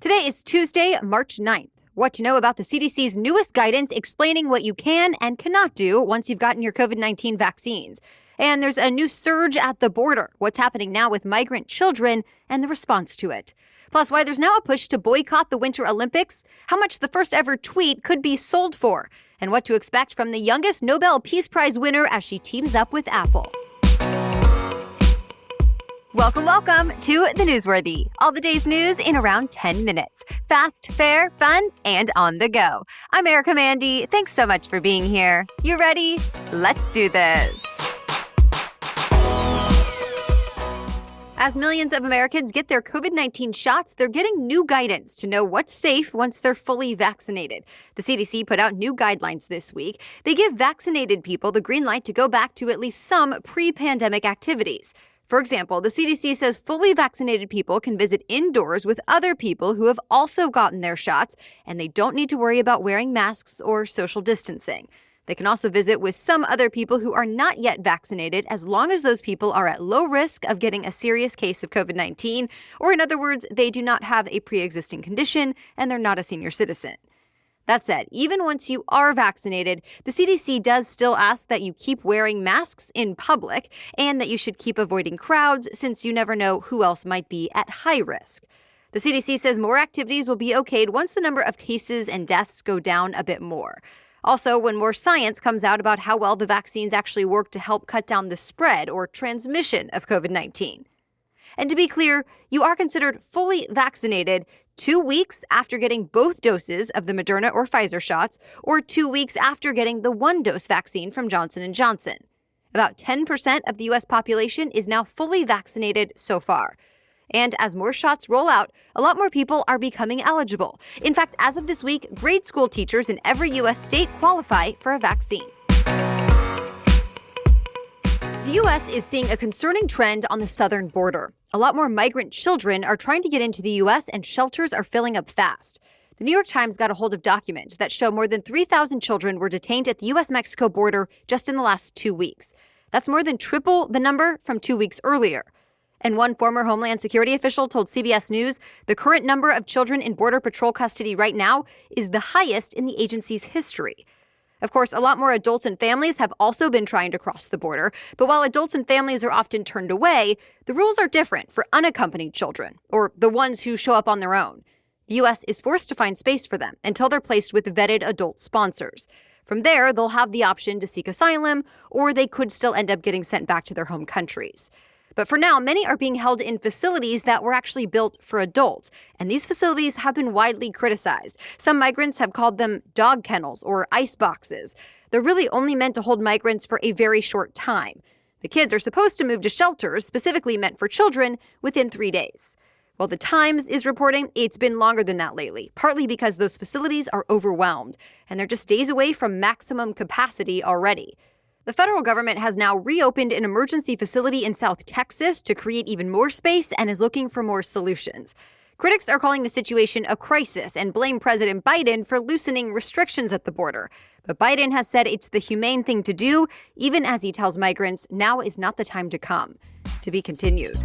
Today is Tuesday, March 9th. What to know about the CDC's newest guidance explaining what you can and cannot do once you've gotten your COVID-19 vaccines. And there's a new surge at the border. What's happening now with migrant children and the response to it. Plus, why there's now a push to boycott the Winter Olympics, how much the first ever tweet could be sold for, and what to expect from the youngest Nobel Peace Prize winner as she teams up with Apple. Welcome to The Newsworthy. All the day's news in around 10 minutes. Fast, fair, fun, and on the go. I'm Erica Mandy. Thanks so much for being here. You ready? Let's do this. As millions of Americans get their COVID-19 shots, they're getting new guidance to know what's safe once they're fully vaccinated. The CDC put out new guidelines this week. They give vaccinated people the green light to go back to at least some pre-pandemic activities. For example, the CDC says fully vaccinated people can visit indoors with other people who have also gotten their shots, and they don't need to worry about wearing masks or social distancing. They can also visit with some other people who are not yet vaccinated as long as those people are at low risk of getting a serious case of COVID-19, or in other words, they do not have a pre-existing condition and they're not a senior citizen. That said, even once you are vaccinated, the CDC does still ask that you keep wearing masks in public and that you should keep avoiding crowds since you never know who else might be at high risk. The CDC says more activities will be okayed once the number of cases and deaths go down a bit more. Also, when more science comes out about how well the vaccines actually work to help cut down the spread or transmission of COVID-19. And to be clear, you are considered fully vaccinated 2 weeks after getting both doses of the Moderna or Pfizer shots, or 2 weeks after getting the one-dose vaccine from Johnson & Johnson. About 10% of the U.S. population is now fully vaccinated so far. And as more shots roll out, a lot more people are becoming eligible. In fact, as of this week, grade school teachers in every U.S. state qualify for a vaccine. The U.S. is seeing a concerning trend on the southern border. A lot more migrant children are trying to get into the U.S. and shelters are filling up fast. The New York Times got a hold of documents that show more than 3,000 children were detained at the U.S.-Mexico border just in the last 2 weeks. That's more than triple the number from 2 weeks earlier. And one former Homeland Security official told CBS News the current number of children in Border Patrol custody right now is the highest in the agency's history. Of course, a lot more adults and families have also been trying to cross the border, but while adults and families are often turned away, the rules are different for unaccompanied children, or the ones who show up on their own. The U.S. is forced to find space for them until they're placed with vetted adult sponsors. From there, they'll have the option to seek asylum, or they could still end up getting sent back to their home countries. But for now, many are being held in facilities that were actually built for adults, and these facilities have been widely criticized. Some migrants have called them dog kennels or ice boxes. They're really only meant to hold migrants for a very short time. The kids are supposed to move to shelters specifically meant for children within 3 days. Well, the Times is reporting it's been longer than that lately, partly because those facilities are overwhelmed, and they're just days away from maximum capacity already. The federal government has now reopened an emergency facility in South Texas to create even more space and is looking for more solutions. Critics are calling the situation a crisis and blame President Biden for loosening restrictions at the border. But Biden has said it's the humane thing to do, even as he tells migrants now is not the time to come. To be continued.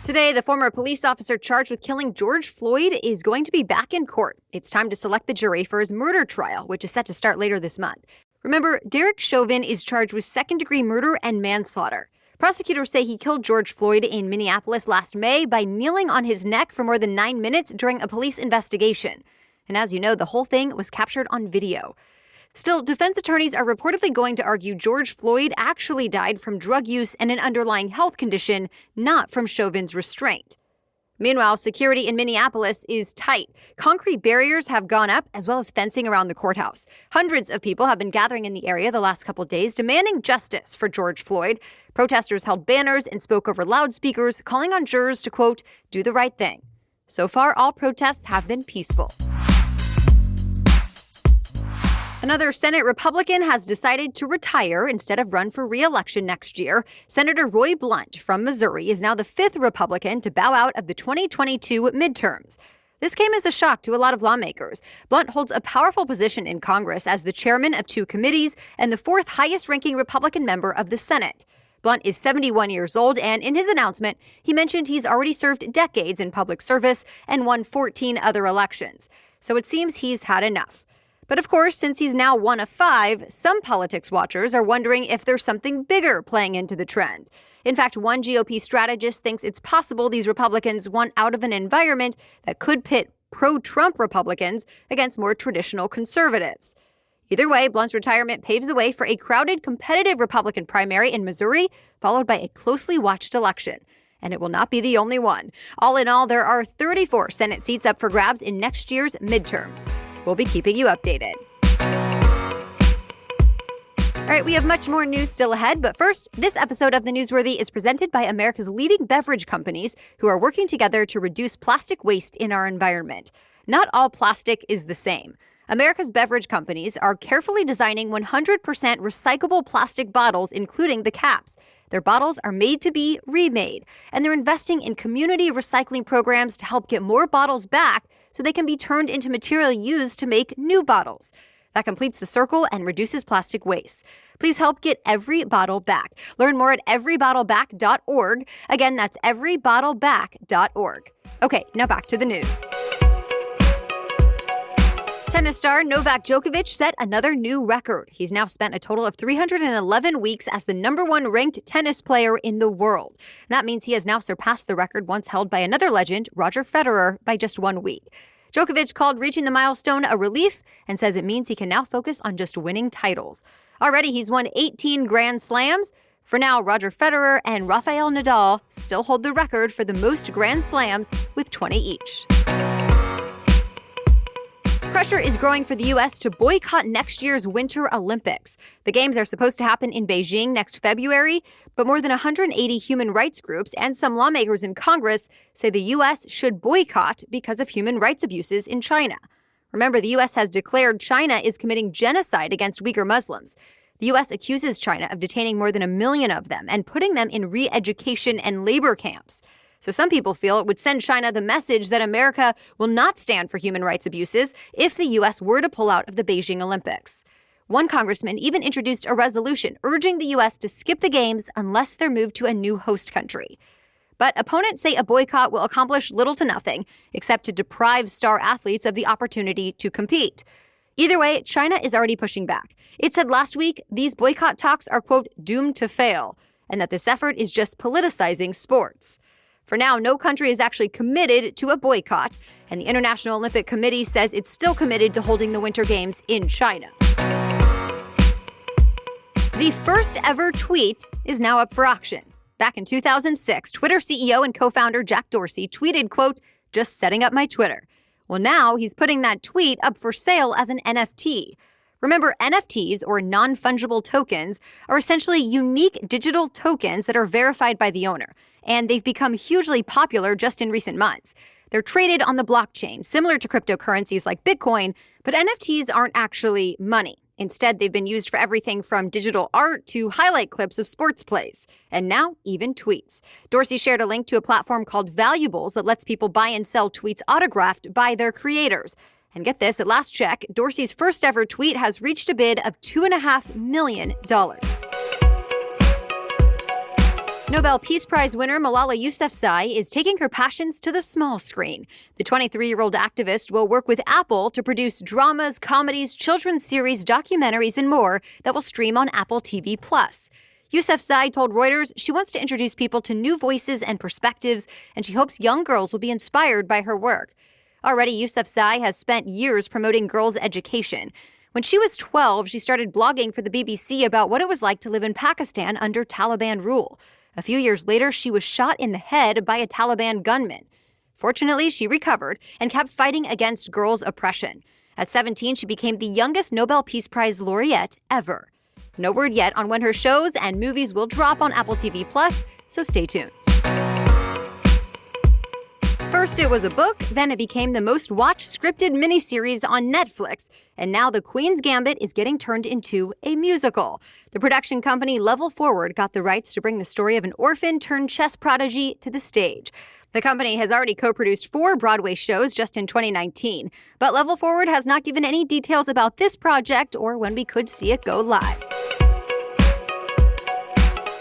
Today, the former police officer charged with killing George Floyd is going to be back in court. It's time to select the jury for his murder trial, which is set to start later this month. Remember, Derek Chauvin is charged with second-degree murder and manslaughter. Prosecutors say he killed George Floyd in Minneapolis last May by kneeling on his neck for more than 9 minutes during a police investigation. And as you know, the whole thing was captured on video. Still, defense attorneys are reportedly going to argue George Floyd actually died from drug use and an underlying health condition, not from Chauvin's restraint. Meanwhile, security in Minneapolis is tight. Concrete barriers have gone up, as well as fencing around the courthouse. Hundreds of people have been gathering in the area the last couple days, demanding justice for George Floyd. Protesters held banners and spoke over loudspeakers, calling on jurors to, quote, do the right thing. So far, all protests have been peaceful. Another Senate Republican has decided to retire instead of run for re-election next year. Senator Roy Blunt from Missouri is now the 5th Republican to bow out of the 2022 midterms. This came as a shock to a lot of lawmakers. Blunt holds a powerful position in Congress as the chairman of 2 committees and the 4th highest-ranking Republican member of the Senate. Blunt is 71 years old, and in his announcement, he mentioned he's already served decades in public service and won 14 other elections. So it seems he's had enough. But of course, since he's now one of 5, some politics watchers are wondering if there's something bigger playing into the trend. In fact, one GOP strategist thinks it's possible these Republicans want out of an environment that could pit pro-Trump Republicans against more traditional conservatives. Either way, Blunt's retirement paves the way for a crowded, competitive Republican primary in Missouri, followed by a closely watched election. And it will not be the only one. All in all, there are 34 Senate seats up for grabs in next year's midterms. We'll be keeping you updated. All right, we have much more news still ahead, but first, this episode of The Newsworthy is presented by America's leading beverage companies who are working together to reduce plastic waste in our environment. Not all plastic is the same. America's beverage companies are carefully designing 100% recyclable plastic bottles, including the caps. Their bottles are made to be remade, and they're investing in community recycling programs to help get more bottles back so they can be turned into material used to make new bottles. That completes the circle and reduces plastic waste. Please help get every bottle back. Learn more at everybottleback.org. Again, that's everybottleback.org. Okay, now back to the news. Tennis star Novak Djokovic set another new record. He's now spent a total of 311 weeks as the #1 ranked tennis player in the world. That means he has now surpassed the record once held by another legend, Roger Federer, by just 1 week. Djokovic called reaching the milestone a relief and says it means he can now focus on just winning titles. Already, he's won 18 Grand Slams. For now, Roger Federer and Rafael Nadal still hold the record for the most Grand Slams with 20 each. Pressure is growing for the U.S. to boycott next year's Winter Olympics. The Games are supposed to happen in Beijing next February, but more than 180 human rights groups and some lawmakers in Congress say the U.S. should boycott because of human rights abuses in China. Remember, the U.S. has declared China is committing genocide against Uyghur Muslims. The U.S. accuses China of detaining more than 1 million of them and putting them in re-education and labor camps. So some people feel it would send China the message that America will not stand for human rights abuses if the U.S. were to pull out of the Beijing Olympics. One congressman even introduced a resolution urging the U.S. to skip the Games unless they're moved to a new host country. But opponents say a boycott will accomplish little to nothing, except to deprive star athletes of the opportunity to compete. Either way, China is already pushing back. It said last week these boycott talks are, quote, doomed to fail, and that this effort is just politicizing sports. For now, no country is actually committed to a boycott, and the International Olympic Committee says it's still committed to holding the Winter Games in China. The first ever tweet is now up for auction. Back in 2006, Twitter CEO and co-founder Jack Dorsey tweeted, quote, just setting up my Twitter. Well, now he's putting that tweet up for sale as an NFT. Remember, NFTs, or non-fungible tokens, are essentially unique digital tokens that are verified by the owner, and they've become hugely popular just in recent months. They're traded on the blockchain, similar to cryptocurrencies like Bitcoin, but NFTs aren't actually money. Instead, they've been used for everything from digital art to highlight clips of sports plays, and now even tweets. Dorsey shared a link to a platform called Valuables that lets people buy and sell tweets autographed by their creators. And get this, at last check, Dorsey's first ever tweet has reached a bid of $2.5 million. Nobel Peace Prize winner Malala Yousafzai is taking her passions to the small screen. The 23-year-old activist will work with Apple to produce dramas, comedies, children's series, documentaries, and more that will stream on Apple TV+. Yousafzai told Reuters she wants to introduce people to new voices and perspectives, and she hopes young girls will be inspired by her work. Already, Yousafzai has spent years promoting girls' education. When she was 12, she started blogging for the BBC about what it was like to live in Pakistan under Taliban rule. A few years later, she was shot in the head by a Taliban gunman. Fortunately, she recovered and kept fighting against girls' oppression. At 17, she became the youngest Nobel Peace Prize laureate ever. No word yet on when her shows and movies will drop on Apple TV+, so stay tuned. First, it was a book, then it became the most watched scripted miniseries on Netflix, and now The Queen's Gambit is getting turned into a musical. The production company Level Forward got the rights to bring the story of an orphan turned chess prodigy to the stage. The company has already co-produced 4 Broadway shows just in 2019, but Level Forward has not given any details about this project or when we could see it go live.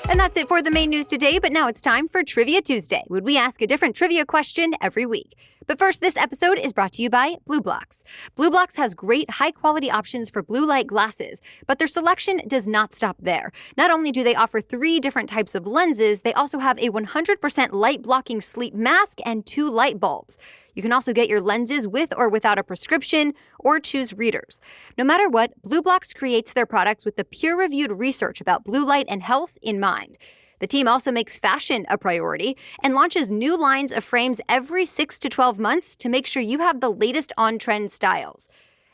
And that's it for the main news today, but now it's time for Trivia Tuesday, when we ask a different trivia question every week. But first, this episode is brought to you by BlueBlox. BlueBlox has great, high-quality options for blue light glasses, but their selection does not stop there. Not only do they offer 3 different types of lenses, they also have a 100% light-blocking sleep mask and 2 light bulbs. You can also get your lenses with or without a prescription, or choose readers. No matter what, BlueBlox creates their products with the peer-reviewed research about blue light and health in mind. The team also makes fashion a priority and launches new lines of frames every 6 to 12 months to make sure you have the latest on-trend styles.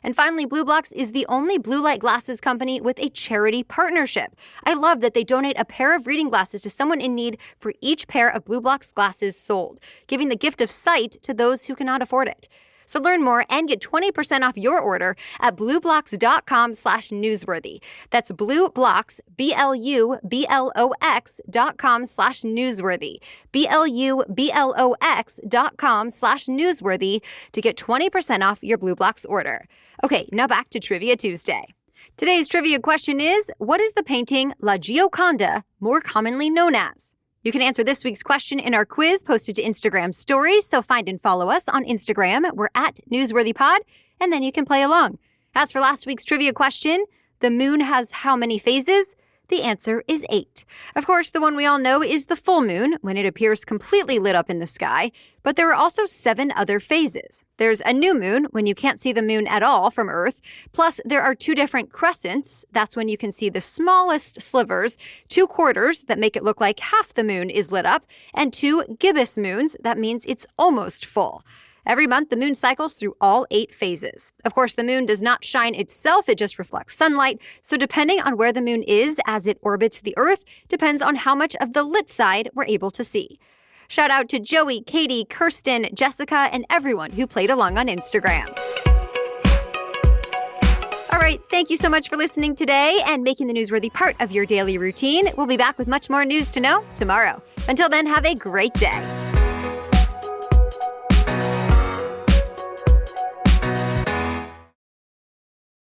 And finally, BlueBlox is the only blue light glasses company with a charity partnership. I love that they donate a pair of reading glasses to someone in need for each pair of BlueBlox glasses sold, giving the gift of sight to those who cannot afford it. So learn more and get 20% off your order at BlueBlox.com/newsworthy. That's BlueBlox, BlueBlox.com/newsworthy. BlueBlox.com/newsworthy to get 20% off your BlueBlox order. Okay, now back to Trivia Tuesday. Today's trivia question is, what is the painting La Gioconda more commonly known as? You can answer this week's question in our quiz posted to Instagram stories, so find and follow us on Instagram. We're at NewsworthyPod, and then you can play along. As for last week's trivia question, the moon has how many phases? The answer is 8. Of course, the one we all know is the full moon, when it appears completely lit up in the sky, but there are also 7 other phases. There's a new moon, when you can't see the moon at all from Earth, plus there are 2 different crescents, that's when you can see the smallest slivers, 2 quarters that make it look like half the moon is lit up, and 2 gibbous moons, that means it's almost full. Every month, the moon cycles through all 8 phases. Of course, the moon does not shine itself, it just reflects sunlight. So depending on where the moon is as it orbits the Earth, depends on how much of the lit side we're able to see. Shout out to Joey, Katie, Kirsten, Jessica, and everyone who played along on Instagram. All right, thank you so much for listening today and making the newsworthy part of your daily routine. We'll be back with much more news to know tomorrow. Until then, have a great day.